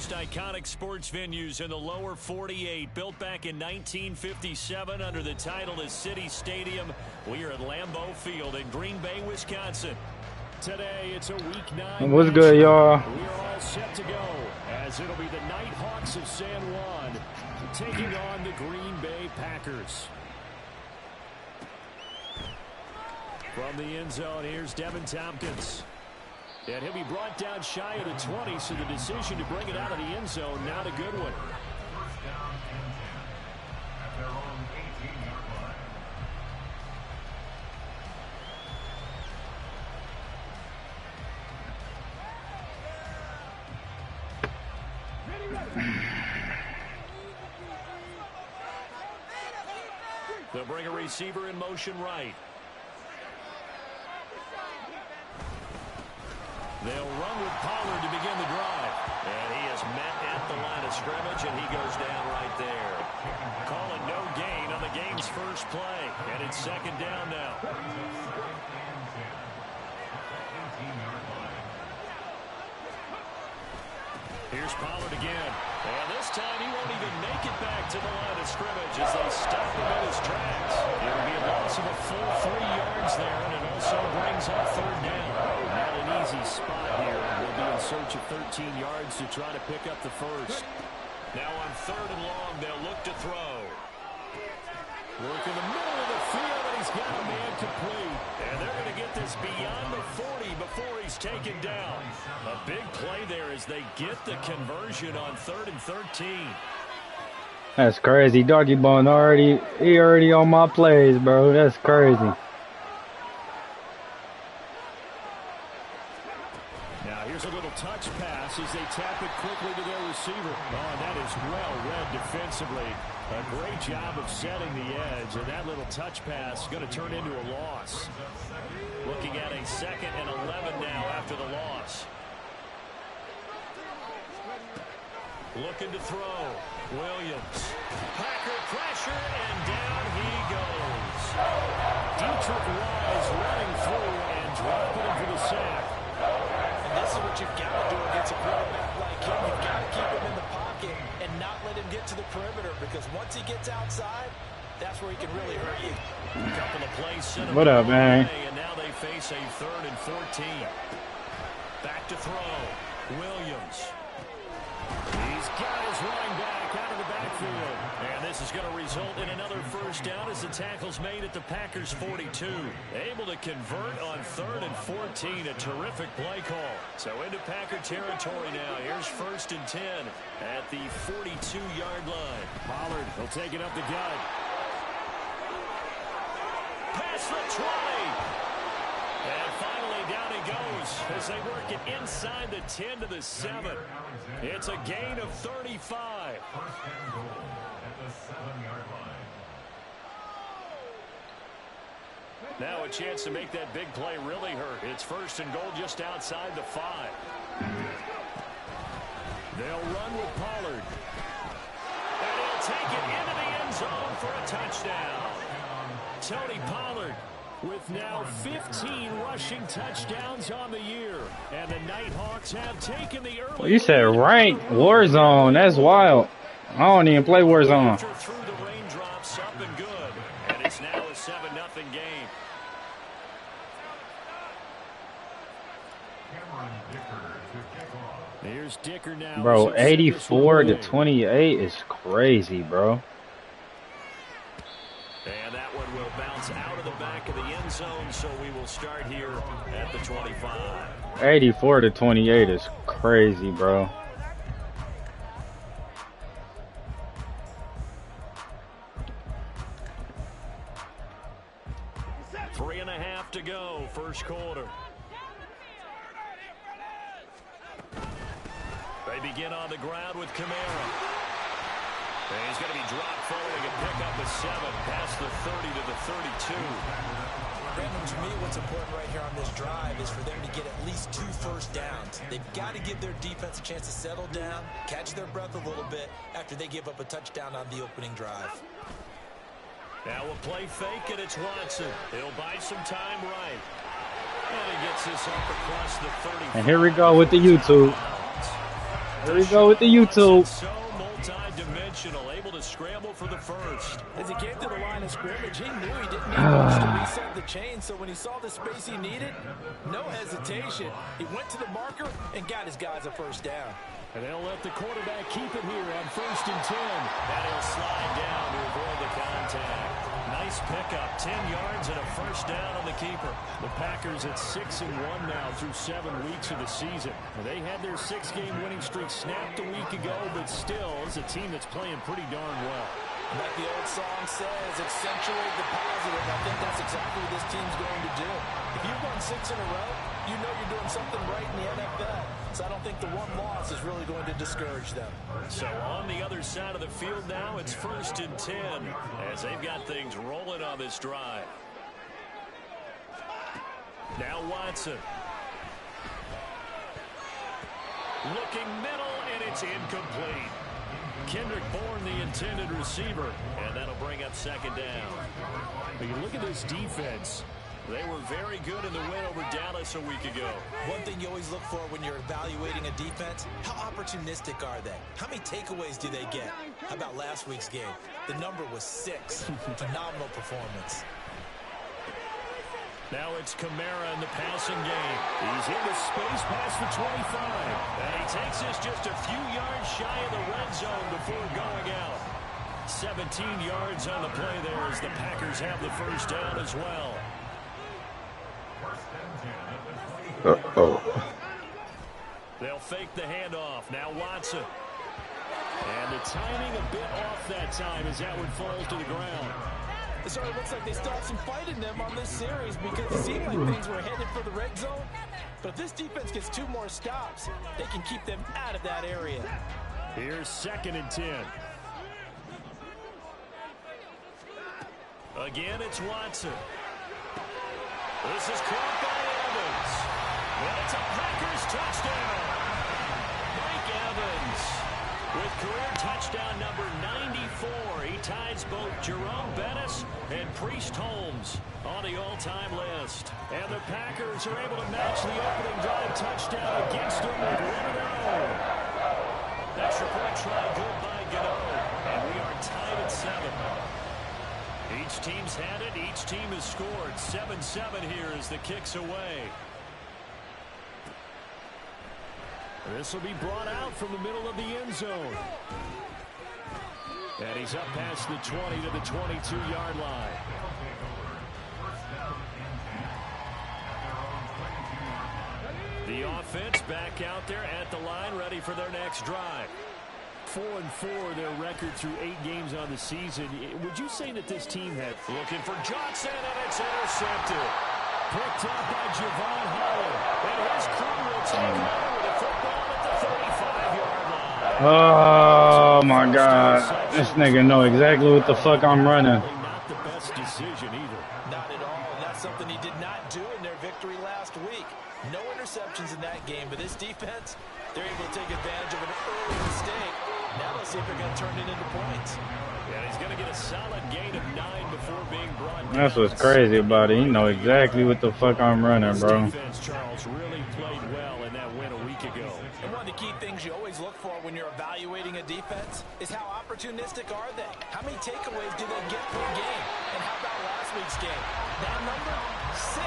most iconic sports venues in the lower 48, built back in 1957 under the title of City Stadium. We are at Lambeau Field in Green Bay, Wisconsin. Today, it's a Week 9. What's good, y'all? We are all set to go, as it'll be the Nighthawks of San Juan taking on the Green Bay Packers. From the end zone, here's Devin Tompkins. And he'll be brought down shy of the 20, so the decision to bring it out of the end zone, not a good one. They'll bring a receiver in motion right. They'll run with Pollard to begin the drive. And he is met at the line of scrimmage, and he goes down right there. Calling no gain on the game's first play. And it's second down now. Here's Pollard again. And this time he won't even make it back to the line of scrimmage as they stop him in his tracks. It'll be a loss of a full 3 yards there, and it also brings up third down. Not an easy spot here. We'll be in search of 13 yards to try to pick up the first. Now on third and long, they'll look to throw. Work in the middle of the field, and he's got a man complete. And they're going to get this beyond the 40 before he's taken down. A big play there as they get the conversion on 3rd and 13. That's crazy. Doggy Bone he already on my plays, bro. That's crazy. Now here's a little touch pass as they tap it quickly to their receiver. Oh, that is well read defensively. A great job of setting the edge, and that little touch pass is going to turn into a loss. Looking at a 2nd and 11 now after the loss. Looking to throw. Williams. Packer pressure, and down he goes. Dietrich Wise running through and dropping him for the sack. And this is what you've got to do against a quarterback like him. You've got to keep him in the pocket and not let him get to the perimeter, because once he gets outside, that's where he can really hurt you. A couple of plays sent him what up, man? And now they face a 3rd and 14. Back to throw. Williams. He's got his running back out of the backfield. And this is going to result in another first down as the tackle's made at the Packers' 42. Able to convert on 3rd and 14. A terrific play call. So into Packer territory now. Here's 1st and 10 at the 42-yard line. Pollard will take it up the gut. Past the 20. And finally down he goes as they work it inside the 10 to the 7. It's a gain of 35. Now a chance to make that big play really hurt. It's 1st and goal just outside the 5. They'll run with Pollard. And he'll take it into the end zone for a touchdown. Tony Pollard with now 15 rushing touchdowns on the year. And the Nighthawks have taken the early. Well, you said ranked Warzone. That's wild. I don't even play Warzone. Through the raindrops, up and good. And it's now a 7-0 game. Here's Dicker now. Bro, 84 to 28 is crazy, bro. And that one will bounce out of the back of the end zone, so we will start here at the 25. 84 to 28 is crazy, bro. Three and a half to go, first quarter. They begin on the ground with Kamara. And he's going to be dropped following a pickup of 7 past the 30 to the 32. Brandon, to me, what's important right here on this drive is for them to get at least 2 first downs. They've got to give their defense a chance to settle down, catch their breath a little bit after they give up a touchdown on the opening drive. Now we'll play fake, and it's Watson. He'll buy some time right. And he gets this up across the 30. And here we go with the YouTube. Here we go with the YouTube. So multi-dimensional, able to scramble for the first. As he came to the line of scrimmage, he knew he didn't need much to reset the chain, so when he saw the space he needed, no hesitation. He went to the marker and got his guys a first down. And they'll let the quarterback keep it here on 1st and 10. And he'll slide down to avoid the contact. Nice pickup, 10 yards and a first down on the keeper. The Packers at 6-1 now through 7 weeks of the season. They had their 6-game winning streak snapped a week ago, but still is a team that's playing pretty darn well. Like the old song says, accentuate the positive. I think that's exactly what this team's going to do. If you won 6 in a row, you know you're doing something right in the NFL. So I don't think the one loss is really going to discourage them. So on the other side of the field now, it's 1st and 10 as they've got things rolling on this drive. Now Watson. Looking middle, and it's incomplete. Kendrick Bourne, the intended receiver, and that'll bring up 2nd down. But you look at this defense. They were very good in the win over Dallas a week ago. One thing you always look for when you're evaluating a defense, how opportunistic are they? How many takeaways do they get? How about last week's game? The number was 6. Phenomenal performance. Now it's Kamara in the passing game. He's into space past the 25. And he takes us just a few yards shy of the red zone before going out. 17 yards on the play there as the Packers have the first down as well. They'll fake the handoff. Now Watson. And the timing a bit off that time as that one falls to the ground. It sort of looks like they still have some fight in them on this series because it seemed like things were headed for the red zone. But if this defense gets 2 more stops, they can keep them out of that area. Here's 2nd and 10. Again, it's Watson. This is caught by Evans. And it's a Packers touchdown. Mike Evans with career touchdown number 94. He ties both Jerome Bettis and Priest Holmes on the all-time list. And the Packers are able to match the opening drive touchdown against them with one of their own. Extra point try good by Gano. And we are tied at 7. Each team's had it. Each team has scored. 7-7 here as the kick's away. This will be brought out from the middle of the end zone. And he's up past the 20 to the 22-yard line. The offense back out there at the line, ready for their next drive. 4-4 their record through 8 games on the season. Would you say that this team had looking for Johnson, and it's intercepted? Picked up by Javon Holland. And his crew will take over with a football at the 35-yard line. Oh my God. This nigga know exactly what the fuck I'm running. Not the best decision either. Not at all, and that's something he did not do in their victory last week. No interceptions in that game, but this defense, they're able to take advantage of an early mistake. Now let's see if they're going to turn it into points. And he's going to get a solid gain of 9 before being brought down. That's what's crazy about it. He know exactly what the fuck I'm running, bro. This defense, Charles, really played well in that win a week ago. And one of the key things you always look for when you're evaluating a defense is how opportunistic are they? How many takeaways do they get per game? And how about last week's game? That number, 6.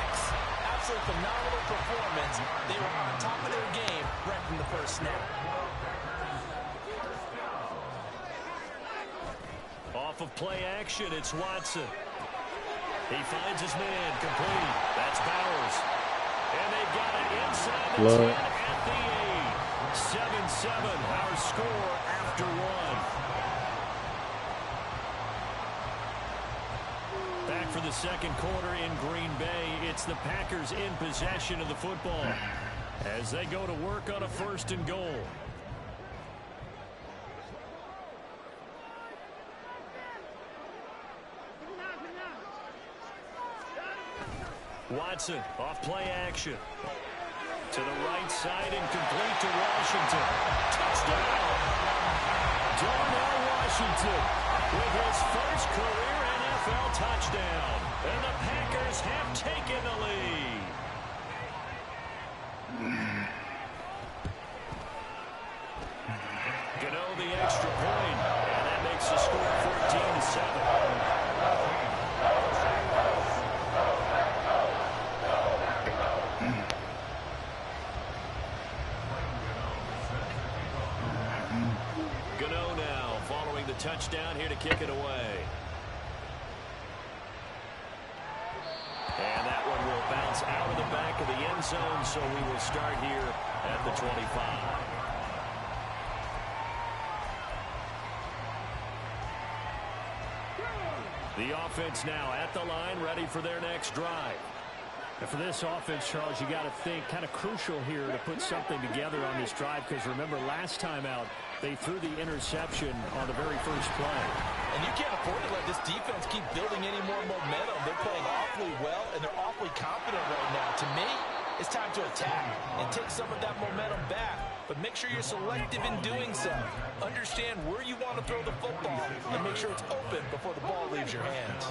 Absolutely phenomenal performance. They were on top of their game right from the first snap. Off of play action, it's Watson. He finds his man, complete. That's Bowers. And they've got it inside the 10 at the 8. 7-7, our score after 1. Back for the second quarter in Green Bay. It's the Packers in possession of the football as they go to work on a 1st and goal. Watson off play action. To the right side and complete to Washington. Touchdown! Darnell Washington with his first career NFL touchdown. And the Packers have taken the lead. 7. Gano now following the touchdown here to kick it away. And that one will bounce out of the back of the end zone, so we will start here at the 25. The offense now at the line, ready for their next drive. And for this offense, Charles, you got to think kind of crucial here to put something together on this drive, because remember last time out they threw the interception on the very first play. And you can't afford to let this defense keep building any more momentum. They're playing awfully well, and they're awfully confident right now. To me, it's time to attack and take some of that momentum back. But make sure you're selective in doing so. Understand where you want to throw the football and make sure it's open before the ball leaves your hands.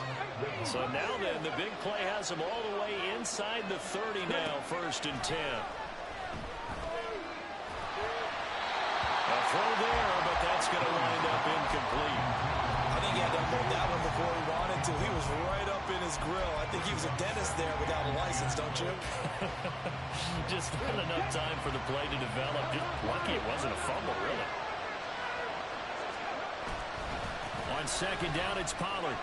So now then, the big play has them all the way inside the 30 now, 1st and 10. A throw there, but that's going to wind up incomplete. I think he had to hold that one before he wanted to. He was right up in his grill. I think he was a dentist there without a license, don't you? Just not enough time for the play to develop. Just lucky it wasn't a fumble, really. On 2nd down, it's Pollard.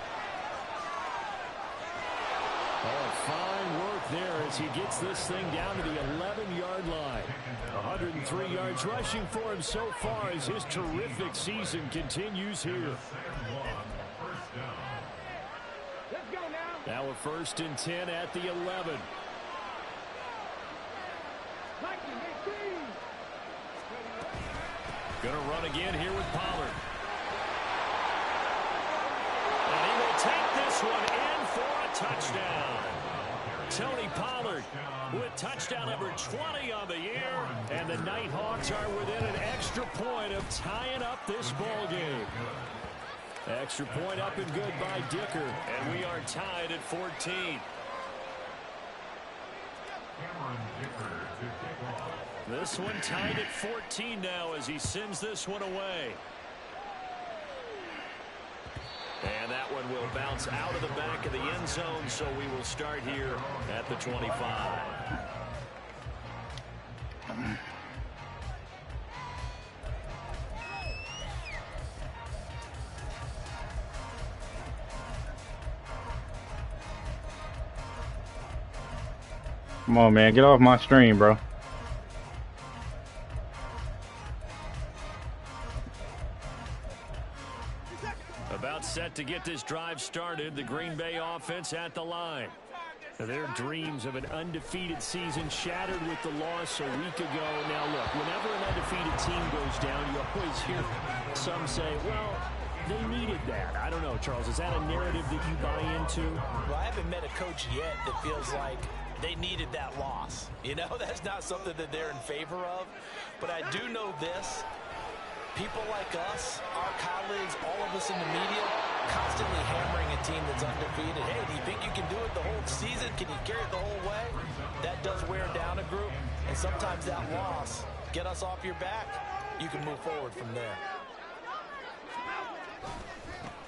Oh, fine work there as he gets this thing down to the 11-yard line. 103 yards rushing for him so far as his terrific season continues here. Now a 1st and 10 at the 11. Going to run again here with Pollard. And he will take this one in for a touchdown. Tony Pollard with touchdown number 20 on the year. And the Nighthawks are within an extra point of tying up this ball game. Extra point up and good by Dicker. And we are tied at 14. This one tied at 14 now as he sends this one away. And that one will bounce out of the back of the end zone, so we will start here at the 25. Come on, man. Get off my stream, bro. About set to get this drive started. The Green Bay offense at the line. Their dreams of an undefeated season shattered with the loss a week ago. Now, look, whenever an undefeated team goes down, you always hear some say, well, they needed that. I don't know, Charles. Is that a narrative that you buy into? Well, I haven't met a coach yet that feels like they needed that loss. You know, that's not something that they're in favor of. But I do know this. People like us, our colleagues, all of us in the media, constantly hammering a team that's undefeated. Hey, do you think you can do it the whole season? Can you carry it the whole way? That does wear down a group. And sometimes that loss, get us off your back, you can move forward from there.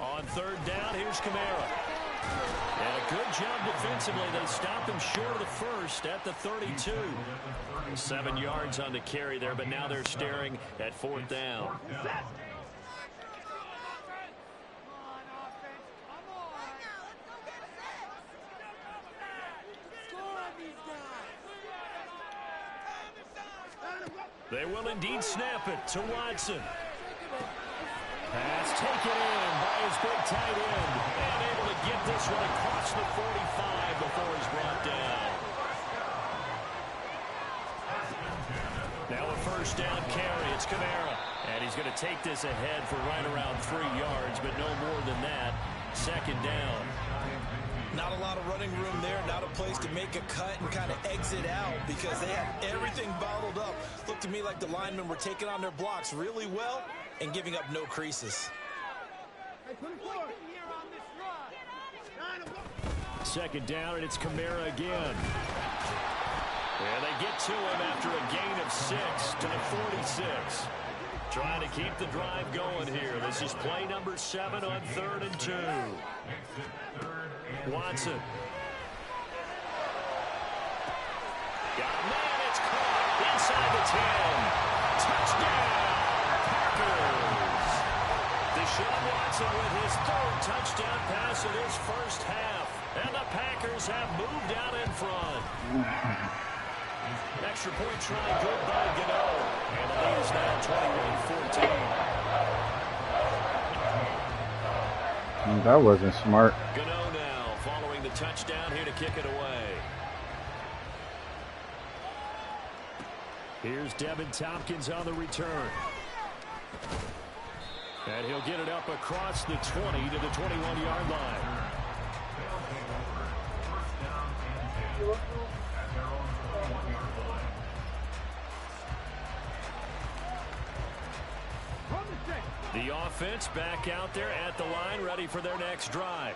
On 3rd down, here's Kamara. And a good job defensively. They stopped him short of the first at the 32. 7 yards on the carry there, but now they're staring at 4th down. They will indeed snap it to Watson. Pass taken in by his big tight end. And able to get this one across the 45 before he's brought down. Now a 1st down carry. It's Kamara. And he's going to take this ahead for right around 3 yards, but no more than that. 2nd down. Not a lot of running room there, not a place to make a cut and kind of exit out because they had everything bottled up. Looked to me like the linemen were taking on their blocks really well and giving up no creases. 2nd down, and it's Kamara again. And they get to him after a gain of 6 to the 46. Trying to keep the drive going here. This is play number 7 on 3rd and 2. Watson. Got a man. It's caught inside the 10. Touchdown, Packers. Deshaun Watson with his 3rd touchdown pass in his first half. And the Packers have moved out in front. Extra point try good by Gano. And the lead is now 21-14. That wasn't smart. Gano now following the touchdown here to kick it away. Here's Devin Tompkins on the return. And he'll get it up across the 20 to the 21-yard line. The offense back out there at the line, ready for their next drive.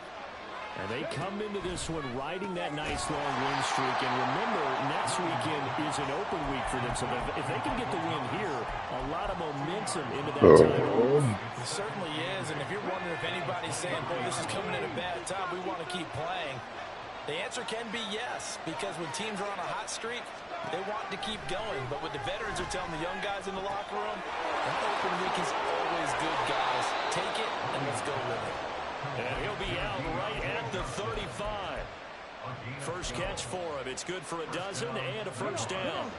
And they come into this one riding that nice long win streak. And remember, next weekend is an open week for them. So if they can get the win here, a lot of momentum into that time. It certainly is. And if you're wondering if anybody's saying, boy, this is coming at a bad time, we want to keep playing, the answer can be yes. Because when teams are on a hot streak, they want to keep going. But what the veterans are telling the young guys in the locker room, an open week is always good, guys. Take it and let's go with it. And he'll be out right at the 35. First catch for him. It's good for a dozen and a first down.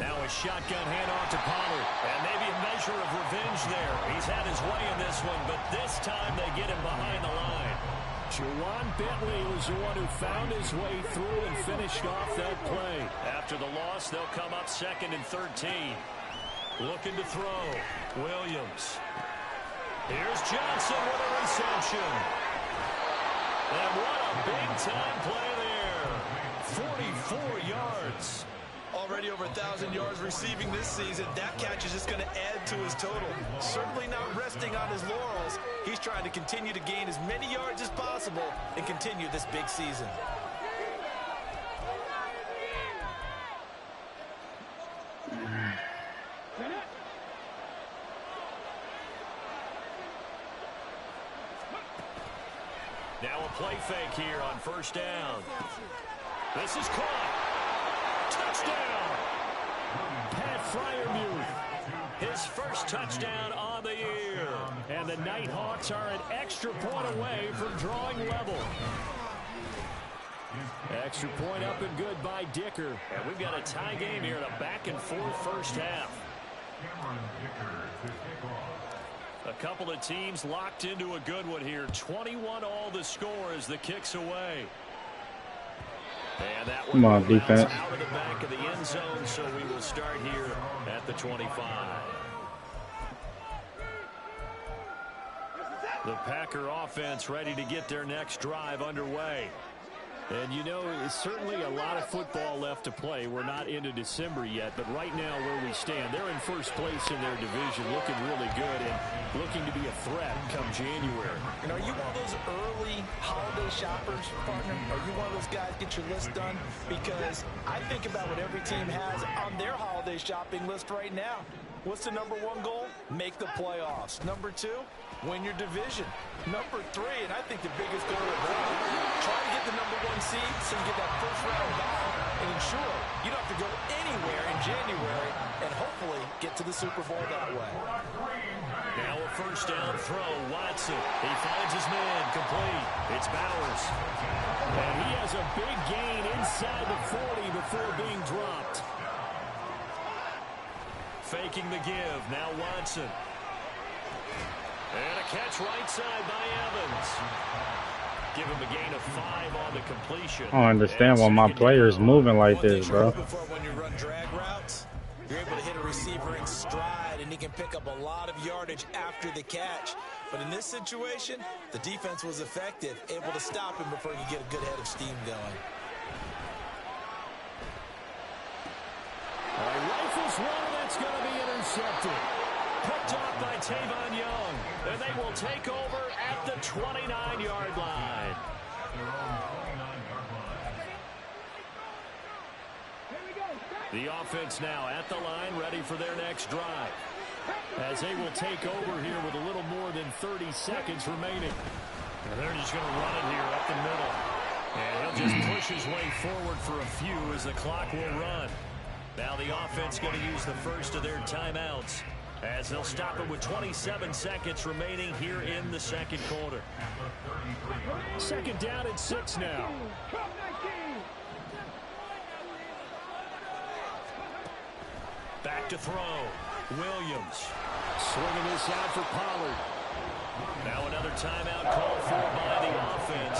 Now a shotgun handoff to Pollard. And maybe a measure of revenge there. He's had his way in this one, but this time they get him behind the line. Juan Bentley was the one who found his way through and finished off that play. After the loss, they'll come up 2nd and 13. Looking to throw. Williams. Here's Johnson with a reception. And what a big-time play there. 44 yards. Already over 1,000 yards receiving this season. That catch is just going to add to his total. Certainly not resting on his laurels. He's trying to continue to gain as many yards as possible and continue this big season. Now a play fake here on first down. This is caught. Touchdown. Pat Freiermuth. His first touchdown on the year. And the Nighthawks are an extra point away from drawing level. Extra point up and good by Dicker. And we've got a tie game here in a back-and-forth first half. A couple of teams locked into a good one here. 21 all the score as the kick's away. And that one Come on, defense. out of the back of the end zone, so we will start here at the 25. The Packer offense ready to get their next drive underway. And, you know, it's certainly a lot of football left to play. We're not into December yet, but right now where we stand, they're in first place in their division, looking really good and looking to be a threat come January. And are you one of those early holiday shoppers, partner? Are you one of those guys get your list done? Because I think about what every team has on their holiday shopping list right now. What's the number one goal? Make the playoffs. Number two, win your division. Number three, and I think the biggest goal of all, try to get the number one seed so you get that first round bye and ensure you don't have to go anywhere in January and hopefully get to the Super Bowl that way. Now a first down throw. Watson. He finds his man. Complete. It's Bowers. And he has a big gain inside the 40 before being dropped. Faking the give. Now Watson. And a catch right side by Evans. Give him a gain of 5 on the completion. I don't understand why my player's moving like this, bro. When you run drag routes, you're able to hit a receiver in stride, and he can pick up a lot of yardage after the catch. But in this situation, the defense was effective, able to stop him before you get a good head of steam going. Rifles one, and it's going to be intercepted. Picked off by Tavon Young. And they will take over at the 29-yard line. The offense now at the line, ready for their next drive. As they will take over here with a little more than 30 seconds remaining. And they're just going to run it here up the middle. And he'll just push his way forward for a few as the clock will run. Now the offense going to use the first of their timeouts as they'll stop it with 27 seconds remaining here in the second quarter. Second down and 6 now. Back to throw. Williams. Swinging this out for Pollard. Now another timeout called for by the offense.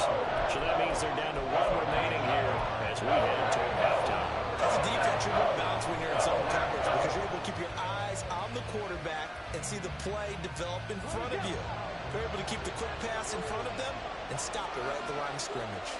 So that means they're down to 1 remaining here as we head toward halftime. As a defense, you're more balanced when you're in zone coverage because you're able to keep your eyes on the quarterback and see the play develop in front of you. You're able to keep the quick pass in front of them and stop it right at the line of scrimmage.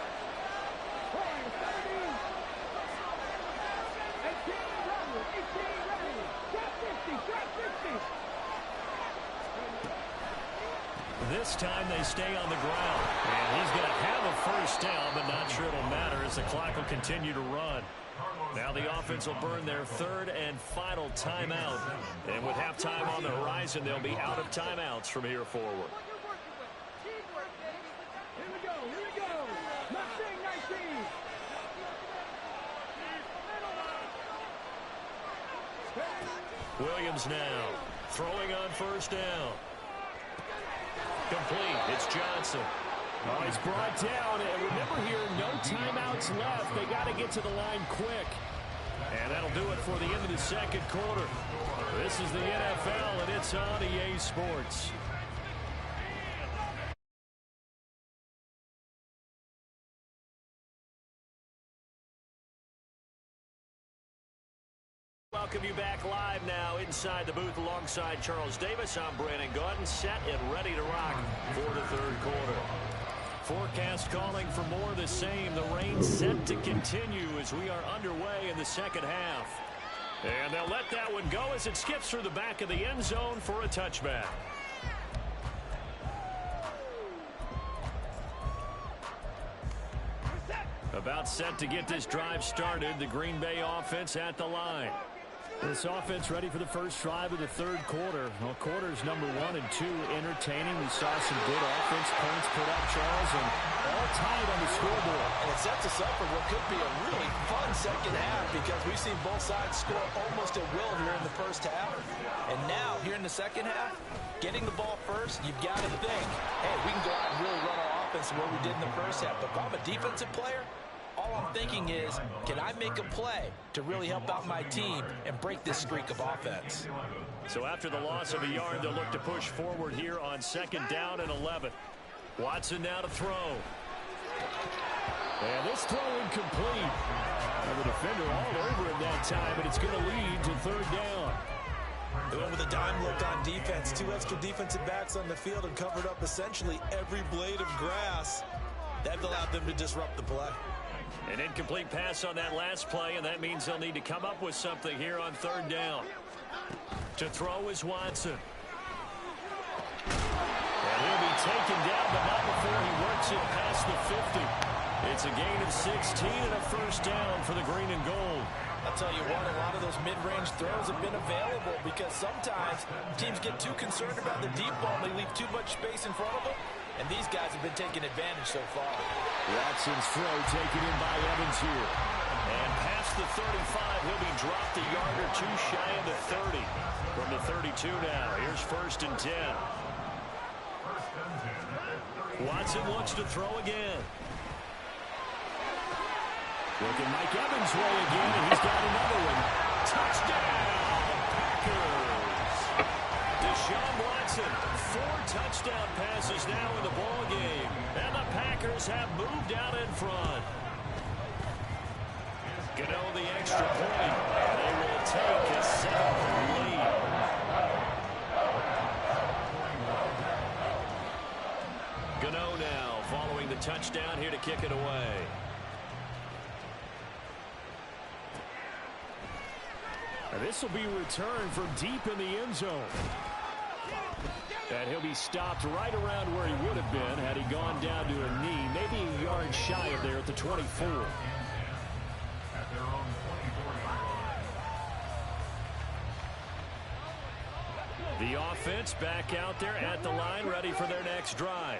This time they stay on the ground. And he's going to have a first down, but not sure it'll matter as the clock will continue to run. Now the offense will burn their third and final timeout. And with halftime on the horizon, they'll be out of timeouts from here forward. Williams now throwing on first down. Complete. It's Johnson. Oh, he's brought down. And remember here, no timeouts left. They got to get to the line quick. And that'll do it for the end of the second quarter. This is the NFL, and it's on EA Sports. Welcome you back live now inside the booth alongside Charles Davis. I'm Brandon Gordon, set and ready to rock for the third quarter. Forecast calling for more of the same. The rain set to continue as we are underway in the second half. And they'll let that one go as it skips through the back of the end zone for a touchback. About set to get this drive started. The Green Bay offense at the line. This offense ready for the first drive of the third quarter. Well, quarters number 1 and 2 entertaining. We saw some good offense points put up, Charles, and all tied on the scoreboard. And it sets us up for what could be a really fun second half because we've seen both sides score almost at will here in the first half. And now, here in the second half, getting the ball first, you've got to think, hey, we can go out and really run our offense the way we did in the first half. But if I'm a defensive player, all I'm thinking is, can I make a play to really help out my team and break this streak of offense? So after the loss of a yard, they'll look to push forward here on second down and 11. Watson now to throw. And this throw incomplete. And the defender all over him that time, but it's going to lead to third down. They went with a dime look on defense. 2 extra defensive backs on the field and covered up essentially every blade of grass. That allowed them to disrupt the play. An incomplete pass on that last play, and that means they'll need to come up with something here on third down. To throw is Watson. And he'll be taken down, but not before he works it past the 50. It's a gain of 16 and a first down for the green and gold. I'll tell you what, a lot of those mid-range throws have been available because sometimes teams get too concerned about the deep ball and they leave too much space in front of them. And these guys have been taking advantage so far. Watson's throw taken in by Evans here. And past the 35, he'll be dropped a yard or two shy of the 30. From the 32 now, here's first and 10. Watson wants to throw again. Looking Mike Evans' way again, and he's got another one. Touchdown, Packers! Deshaun Watson, 4 touchdown passes now in the ball game, and the Packers have moved out in front. Gano the extra point, and they will take a 7th lead. Gano now following the touchdown here to kick it away. And this will be returned from deep in the end zone. And he'll be stopped right around where he would have been had he gone down to a knee, maybe a yard shy of there at the 24. The offense back out there at the line, ready for their next drive.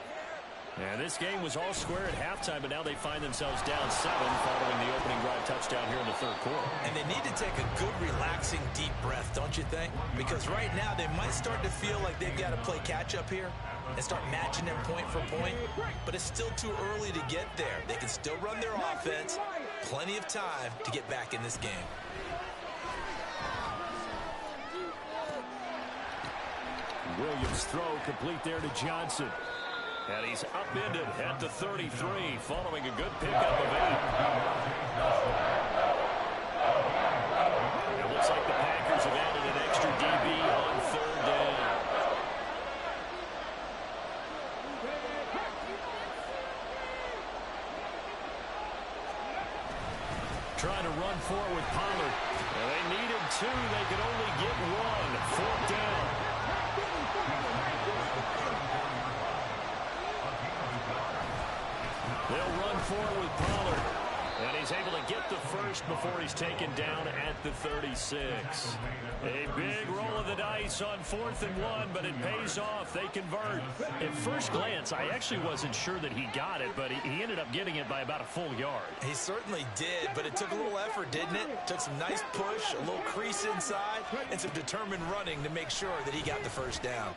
And this game was all square at halftime, but now they find themselves down 7 following the opening drive touchdown here in the third quarter. And they need to take a good, relaxing, deep breath, don't you think? Because right now they might start to feel like they've got to play catch-up here and start matching them point for point. But it's still too early to get there. They can still run their offense. Plenty of time to get back in this game. Williams' throw complete there to Johnson. And he's upended at the 33 following a good pickup of 8. It looks like the Packers have added an extra DB on third down. Trying to run forward with Pollard. And they needed 2. They could only get 1. Fourth down. They'll run forward with Pollard. And he's able to get the first before he's taken down at the 36. A big roll of the dice on 4th and 1, but it pays off. They convert. At first glance, I actually wasn't sure that he got it, but he ended up getting it by about a full yard. He certainly did, but it took a little effort, didn't it? Took some nice push, a little crease inside, and some determined running to make sure that he got the first down.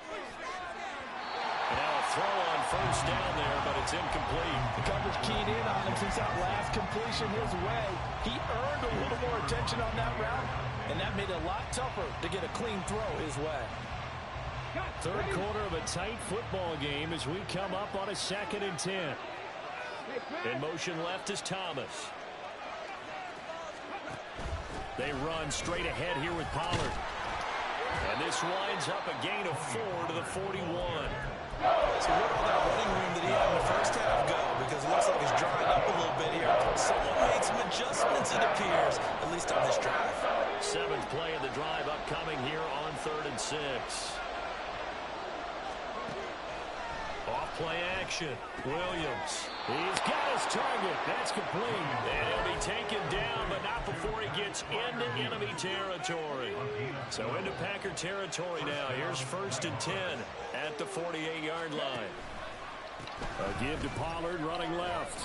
Now a throw on first down there, but it's incomplete. The coverage keyed in on him since that last completion his way. He earned a little more attention on that route, and that made it a lot tougher to get a clean throw his way. Third quarter of a tight football game as we come up on a 2nd and 10. In motion left is Thomas. They run straight ahead here with Pollard. And this winds up a gain of 4 to the 41. So where did that running room that he had in the first half go? Because it looks like it's drying up a little bit here. Someone made some adjustments, it appears, at least on this drive. 7th play of the drive upcoming here on 3rd and 6. Off play action. Williams. He's got his target. That's complete. And he'll be taken down, but not before he gets into enemy territory. So into Packer territory now. Here's 1st and 10 at the 48-yard line. A give to Pollard running left.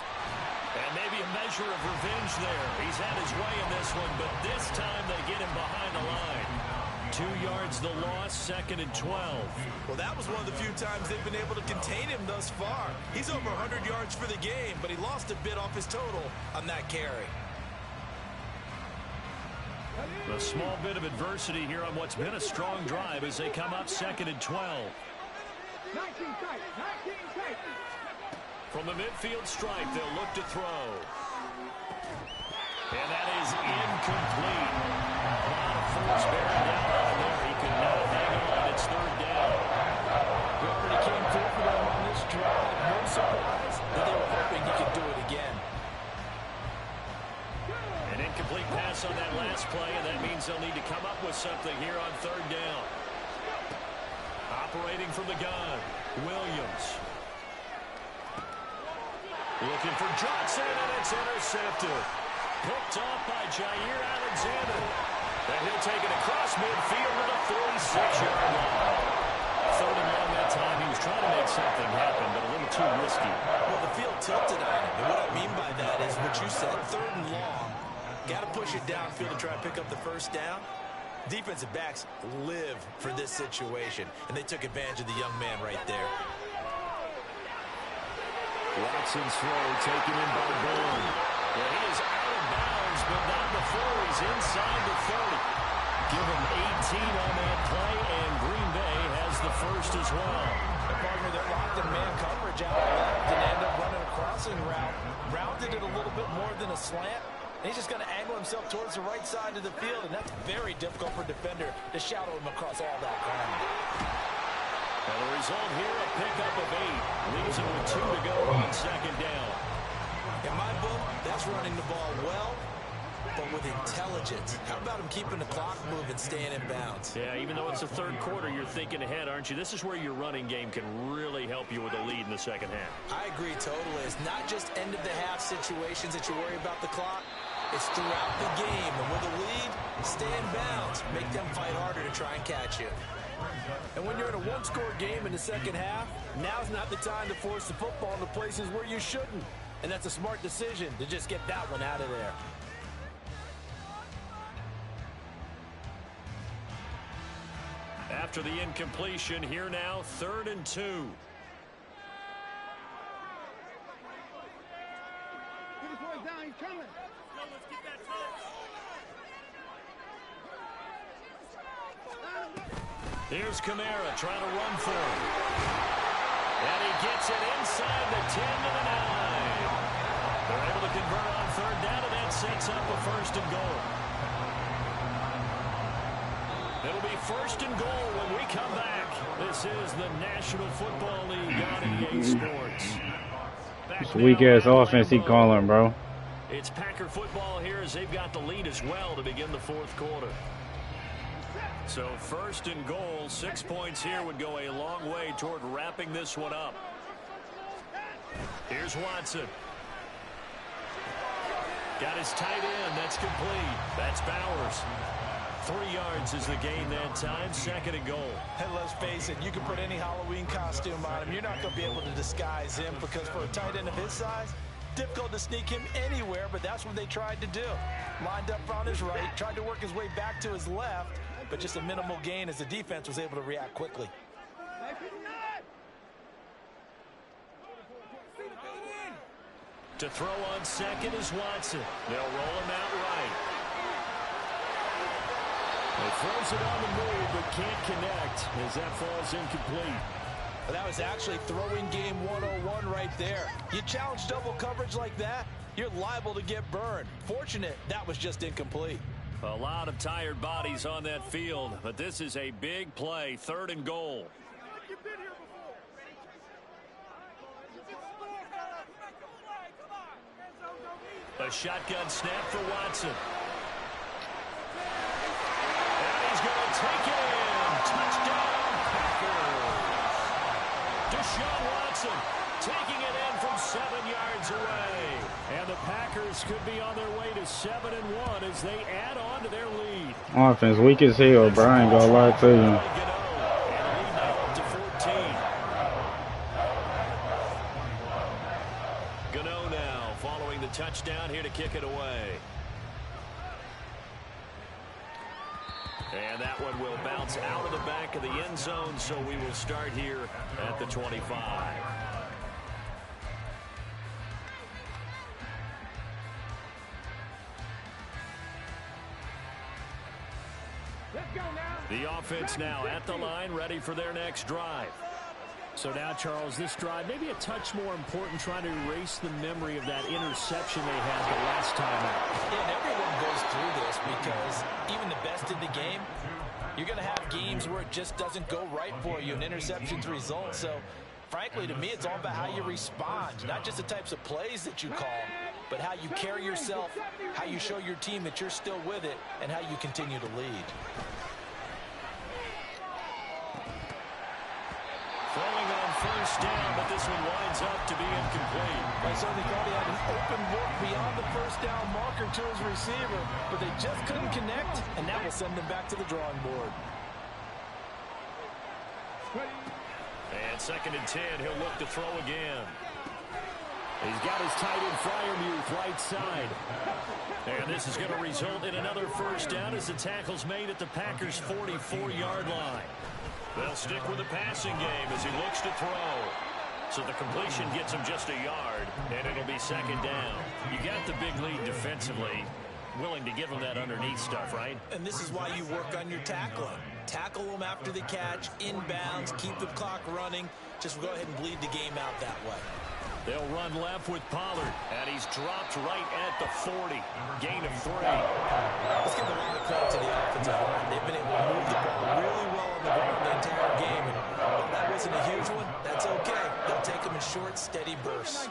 And maybe a measure of revenge there. He's had his way in this one, but this time they get him behind the line. 2 yards the loss, 2nd and 12. Well, that was one of the few times they've been able to contain him thus far. He's over 100 yards for the game, but he lost a bit off his total on that carry. A small bit of adversity here on what's been a strong drive as they come up 2nd and 12. From the midfield stripe, they'll look to throw. And that is incomplete. A lot of force bearing down on him there. He could not hang on. It's 3rd down. He already came through for them on this drive. No surprise that they were hoping he could do it again. An incomplete pass on that last play, and that means they'll need to come up with something here on 3rd down. Operating from the gun, Williams. Looking for Johnson, and it's intercepted. Picked off by Jair Alexander. And he'll take it across midfield to the 46-yard line. 3rd and long that time. He was trying to make something happen, but a little too risky. Well, the field tilted on him. And what I mean by that is what you said, 3rd and long. Got to push it downfield to try to pick up the first down. Defensive backs live for this situation, and they took advantage of the young man right there. Watson's throw taken in by Bourne. Yeah, he is out of bounds, but not before he's inside the 30. Give him 18 on that play, and Green Bay has the first as well. And partner, they're locked in man coverage out left and end up running a crossing route. Rounded it a little bit more than a slant. And he's just going to angle himself towards the right side of the field, and that's very difficult for a defender to shadow him across all that ground. And the result here, a pickup of 8. Leaves it with 2 to go on 2nd down. In my book, that's running the ball well, but with intelligence. How about him keeping the clock moving, staying in bounds? Yeah, even though it's the 3rd quarter, you're thinking ahead, aren't you? This is where your running game can really help you with a lead in the 2nd half. I agree totally. It's not just end-of-the-half situations that you worry about the clock. It's throughout the game. And with a lead, stay in bounds. Make them fight harder to try and catch you. And when you're in a one-score game in the second half, now's not the time to force the football into places where you shouldn't. And that's a smart decision to just get that one out of there. After the incompletion, here now, 3rd and 2. Here's Kamara trying to run for it. And he gets it inside the 10 to the 9. They're able to convert on 3rd down, and that sets up a 1st and goal. It'll be 1st and goal when we come back. This is the National Football League on EA Sports. It's a weak-ass offense he calling, bro. It's Packer football here as they've got the lead as well to begin the 4th quarter. So 1st and goal, 6 points here would go a long way toward wrapping this one up. Here's Watson. Got his tight end. That's complete. That's Bowers. 3 yards is the gain that time. 2nd and goal. And let's face it, you can put any Halloween costume on him. You're not going to be able to disguise him because for a tight end of his size, difficult to sneak him anywhere, but that's what they tried to do. Lined up on his right, tried to work his way back to his left, but just a minimal gain as the defense was able to react quickly. To throw on 2nd is Watson. They'll roll him out right. He throws it on the move, but can't connect as that falls incomplete. But that was actually throwing game 101 right there. You challenge double coverage like that, you're liable to get burned. Fortunate that was just incomplete. A lot of tired bodies on that field, but this is a big play. 3rd and goal. A shotgun snap for Watson. And he's going to take it in. Touchdown, Packers. Deshaun Watson taking it in from 7 yards away. And the Packers could be on their way to 7-1 as they add on to their lead. Offense weak as hell, bro. I ain't gonna lie to you. Touchdown here to kick it away. And that one will bounce out of the back of the end zone, so we will start here at the 25. The offense now at the line, ready for their next drive. So now, Charles, this drive maybe a touch more important, trying to erase the memory of that interception they had the last time out. Yeah, and everyone goes through this because even the best in the game, you're going to have games where it just doesn't go right for you and interceptions result. So, frankly, to me, it's all about how you respond, not just the types of plays that you call, but how you carry yourself, how you show your team that you're still with it, and how you continue to lead. Throwing on 1st down, but this one winds up to be incomplete. I certainly thought he had an open look beyond the 1st down marker to his receiver, but they just couldn't connect, and that will send them back to the drawing board. And 2nd and 10, he'll look to throw again. He's got his tight end Freiermuth right side. And this is going to result in another 1st down as the tackle's made at the Packers' 44-yard line. They'll stick with the passing game as he looks to throw. So the completion gets him just a yard, and it'll be 2nd down. You got the big lead defensively. Willing to give him that underneath stuff, right? And this is why you work on your tackling. Tackle them after the catch, inbounds, keep the clock running. Just go ahead and bleed the game out that way. They'll run left with Pollard, and he's dropped right at the 40. Gain of 3. Let's give a lot of credit to the offensive line. They've been able to move the ball really well on the ground the entire game. And while that wasn't a huge one, that's okay. They'll take them in short, steady bursts.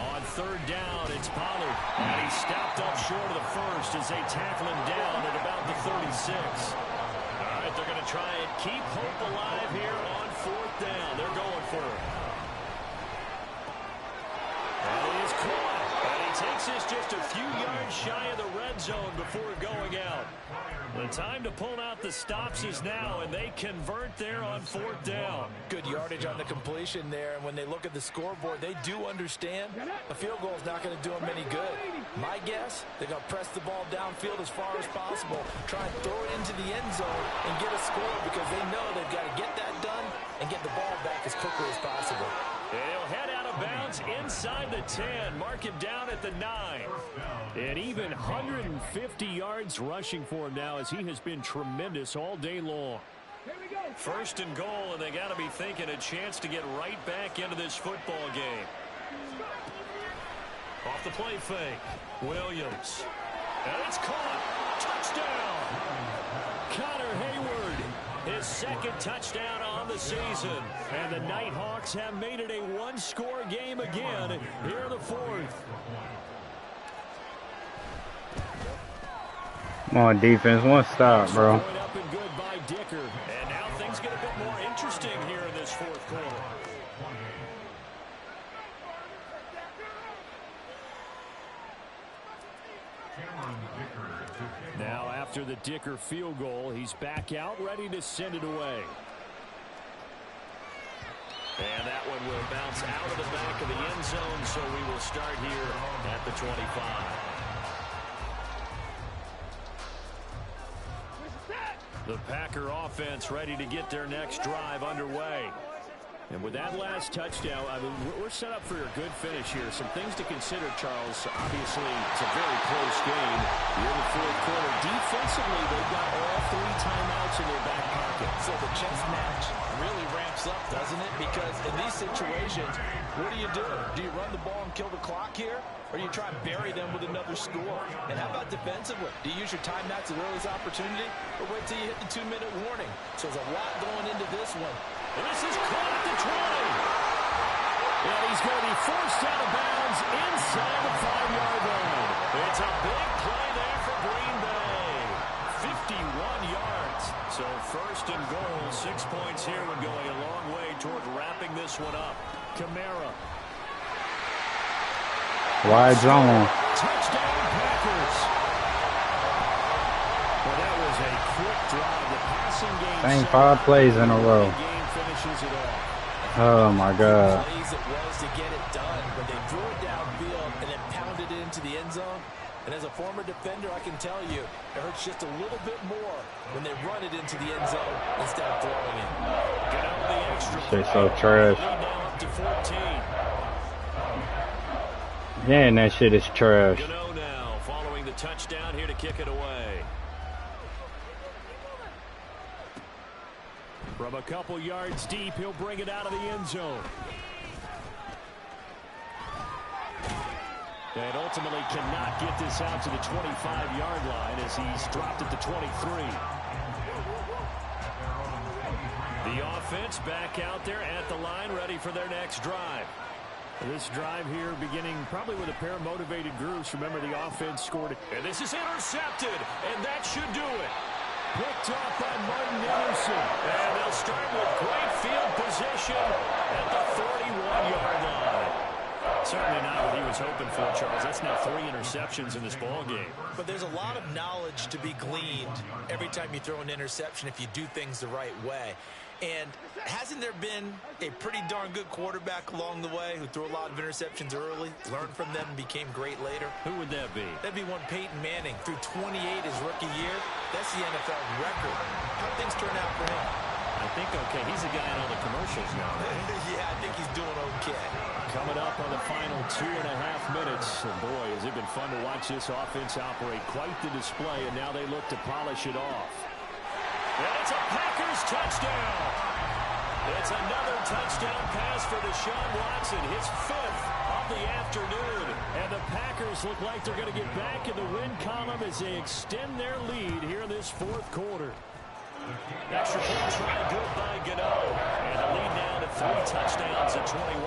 On 3rd down, it's Pollard, and he's stopped up short of the 1st as they tackle him down at about the 36. All right, they're going to try and keep hope alive here on 4th down. They're going for it. And he is caught, and he takes this just a few yards shy of the red end zone before going out. The time to pull out the stops is now, and they convert there on 4th down. Good yardage on the completion there, and when they look at the scoreboard, they do understand a field goal is not going to do them any good. My guess, they're going to press the ball downfield as far as possible, try and throw it into the end zone and get a score because they know they've got to get that done and get the ball back as quickly as possible. He'll head out of bounds inside the 10. Mark him down at the 9. And even 150 yards rushing for him now as he has been tremendous all day long. 1st and goal, and they got to be thinking a chance to get right back into this football game. Off the play fake. Williams. And it's caught. Touchdown. Connor Hayward. His 2nd touchdown on the season. And the Nighthawks have made it a one-score game again here in the 4th. Come on, defense. One stop, bro. Up and good by Dicker. And now things get a bit more interesting here in this 4th quarter. Now after the Dicker field goal, he's back out ready to send it away. And that one will bounce out of the back of the end zone, so we will start here at the 25. The Packer offense ready to get their next drive underway. And with that last touchdown, I mean, we're set up for a good finish here. Some things to consider, Charles. Obviously, it's a very close game. You're in the 4th quarter. Defensively, they've got all 3 timeouts in their back pocket. So the chess match really ramps up, doesn't it? Because in these situations, what do? Do you run the ball and kill the clock here? Or do you try and bury them with another score? And how about defensively? Do you use your timeouts at the earliest opportunity? Or wait till you hit the 2-minute warning? So there's a lot going into this one. And this is caught at the 20. And he's going to be forced out of bounds inside the 5-yard line. It's a big play there for Green Bay. 51 yards. So 1st and goal, 6 points here would go a long way toward wrapping this one up. Kamara. Wide zone. Touchdown, Packers. Well, that was a quick drive. The passing game. Dang, 5 plays in a row. Finishes it off. Oh my God. Plays it was to get it done, but they threw it downfield and then pounded it into the end zone. And as a former defender, I can tell you, it hurts just a little bit more when they run it into the end zone instead of throwing it. Get out the extra. Shit's so trash. Now up to 14. Yeah, that shit is trash. Gano now following the touchdown here to kick it away. From a couple yards deep, he'll bring it out of the end zone. And ultimately cannot get this out to the 25-yard line as he's dropped at the 23. The offense back out there at the line, ready for their next drive. This drive here beginning probably with a pair of motivated groups. Remember, the offense scored it. And this is intercepted, and that should do it. Picked off by Martin Anderson. And they'll start with great field position at the 31-yard line. Certainly not what he was hoping for, Charles. That's now 3 interceptions in this ball game. But there's a lot of knowledge to be gleaned every time you throw an interception if you do things the right way. And hasn't there been a pretty darn good quarterback along the way who threw a lot of interceptions early, learned from them, and became great later? Who would that be? That'd be one Peyton Manning. Threw 28 his rookie year. That's the NFL record. How things turn out for him? I think okay. He's the guy in all the commercials now, right? Yeah, I think he's doing okay. Coming up on the final 2.5 minutes. And boy, has it been fun to watch this offense operate. Quite the display, and now they look to polish it off. And it's a Packers touchdown. It's another touchdown pass for Deshaun Watson, his 5th of the afternoon. And the Packers look like they're going to get back in the win column as they extend their lead here in this 4th quarter. Extra point try good by Gano. And the lead now to 3 touchdowns at 21.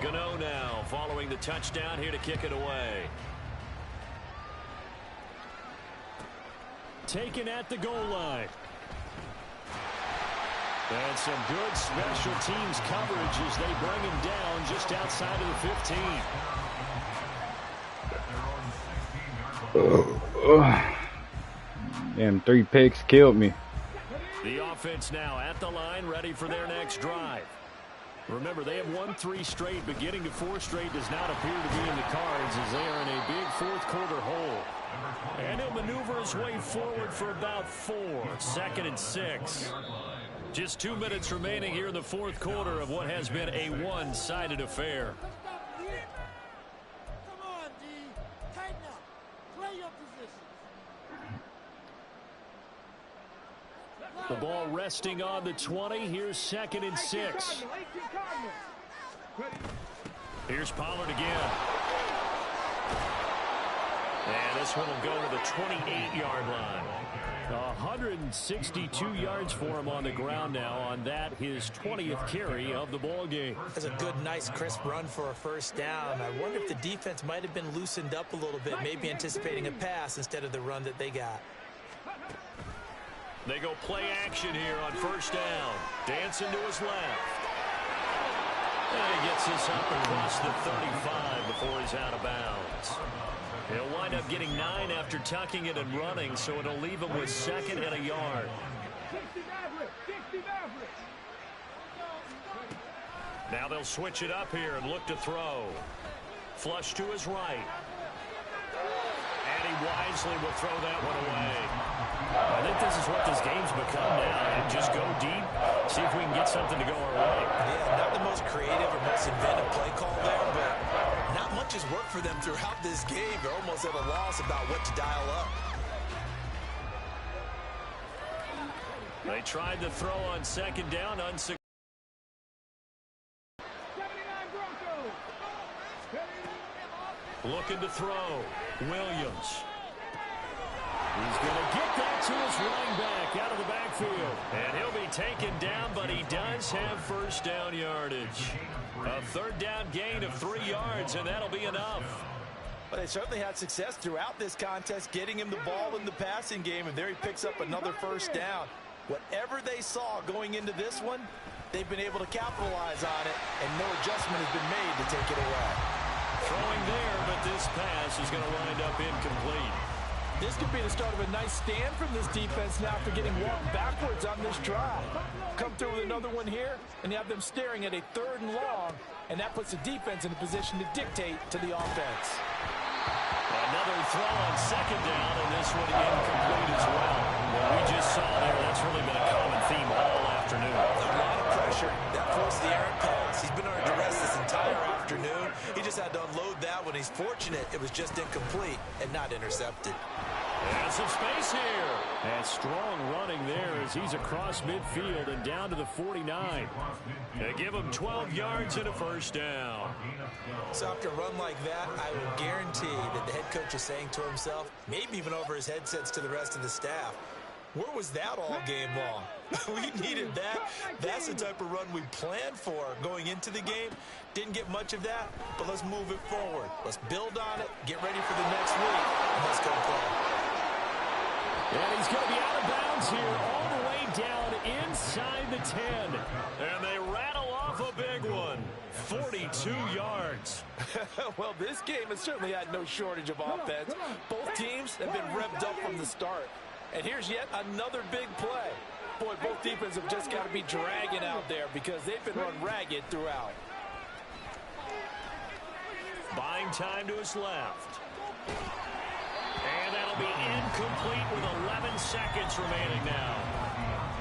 Gano now following the touchdown here to kick it away. Taken at the goal line. And some good special teams coverage as they bring him down just outside of the 15. Damn, 3 picks killed me. The offense now at the line, ready for their next drive. Remember, they have won 3 straight, but getting to 4 straight does not appear to be in the cards as they are in a big fourth-quarter hole. And he'll maneuver his way forward for about 4. 2nd and 6. Just 2 minutes remaining here in the fourth quarter of what has been a one-sided affair. Come on, D. Tighten up. Play your position. The ball resting on the 20. Here's 2nd and 6. Here's Pollard again. And this one will go to the 28-yard line. 162 yards for him on the ground now on that, his 20th carry of the ball game. That's a good, nice, crisp run for a first down. I wonder if the defense might have been loosened up a little bit, maybe anticipating a pass instead of the run that they got. They go play action here on first down. Dancing to his left. And he gets this up across the 35 before he's out of bounds. He'll wind up getting 9 after tucking it and running, so it'll leave him with 2nd and a yard. Now they'll switch it up here and look to throw. Flush to his right. And he wisely will throw that one away. I think this is what this game's become now. And just go deep, see if we can get something to go our way. Yeah, not the most creative or most inventive play call there, but not much has worked for them throughout this game. They're almost at a loss about what to dial up. They tried to throw on 2nd down, unsuccessful. Looking to throw. Williams. He's going to get that to his running back out of the backfield. And he'll be taken down, but he does have first down yardage. A 3rd down gain of 3 yards, and that'll be enough. But they certainly had success throughout this contest, getting him the ball in the passing game, and there he picks up another first down. Whatever they saw going into this one, they've been able to capitalize on it, and no adjustment has been made to take it away. Throwing there, but this pass is going to wind up incomplete. This could be the start of a nice stand from this defense now after getting walked backwards on this drive. Come through with another one here, and you have them staring at a 3rd and long, and that puts the defense in a position to dictate to the offense. Another throw on 2nd down, and this one incomplete as well. What we just saw there, that's really been a common theme all afternoon. A lot of pressure that forced the errant pass. He's been under duress this entire afternoon. He just had to unload that one. He's fortunate it was just incomplete and not intercepted. And some space here. And strong running there as he's across midfield and down to the 49. They give him 12 yards and a first down. So after a run like that, I will guarantee that the head coach is saying to himself, maybe even over his headsets to the rest of the staff, where was that all game long? We needed that. That's the type of run we planned for going into the game. Didn't get much of that, but let's move it forward. Let's build on it, get ready for the next week, and let's go play. And he's going to be out of bounds here all the way down inside the 10. And they rattle off a big one. 42 yards. Well, this game has certainly had no shortage of offense. Both teams have been revved up from the start. And here's yet another big play. Boy, both defenses have just got to be dragging out there because they've been run ragged throughout. Buying time to his left. And that'll be incomplete with 11 seconds remaining now.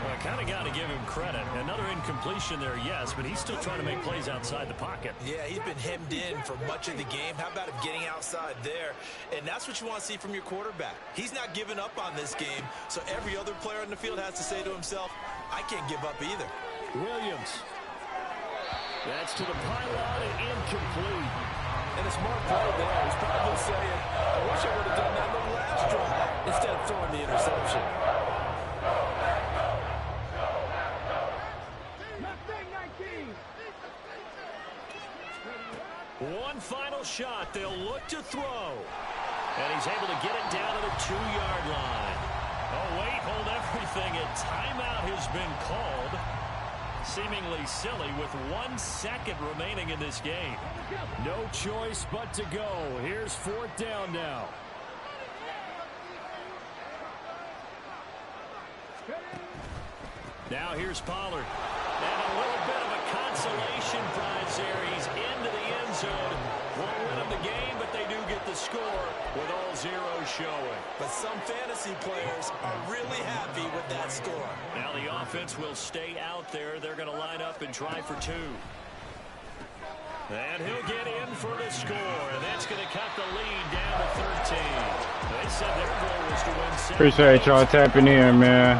Well, I kind of got to give him credit. Another incompletion there, yes, but he's still trying to make plays outside the pocket. Yeah, he's been hemmed in for much of the game. How about him getting outside there? And that's what you want to see from your quarterback. He's not giving up on this game, so every other player on the field has to say to himself, I can't give up either. Williams. That's to the pylon and incomplete. And a smart play there. He's probably saying, I wish I would have done that in the last drive instead of throwing the interception. One final shot. They'll look to throw. And he's able to get it down to the 2-yard line. Oh, wait, hold everything. A timeout has been called. Seemingly silly with 1 second remaining in this game. No choice but to go. Here's 4th down now. Now here's Pollard. And a little bit of a consolation prize there. He's into the end zone. Won't win them the game, but they do get the score with all zeros showing. But some fantasy players are really happy with that score. Now the offense will stay out there. They're going to line up and try for 2. And he'll get in for the score, and that's going to cut the lead down to 13. They said their goal was to win 7. Appreciate y'all tapping in, man.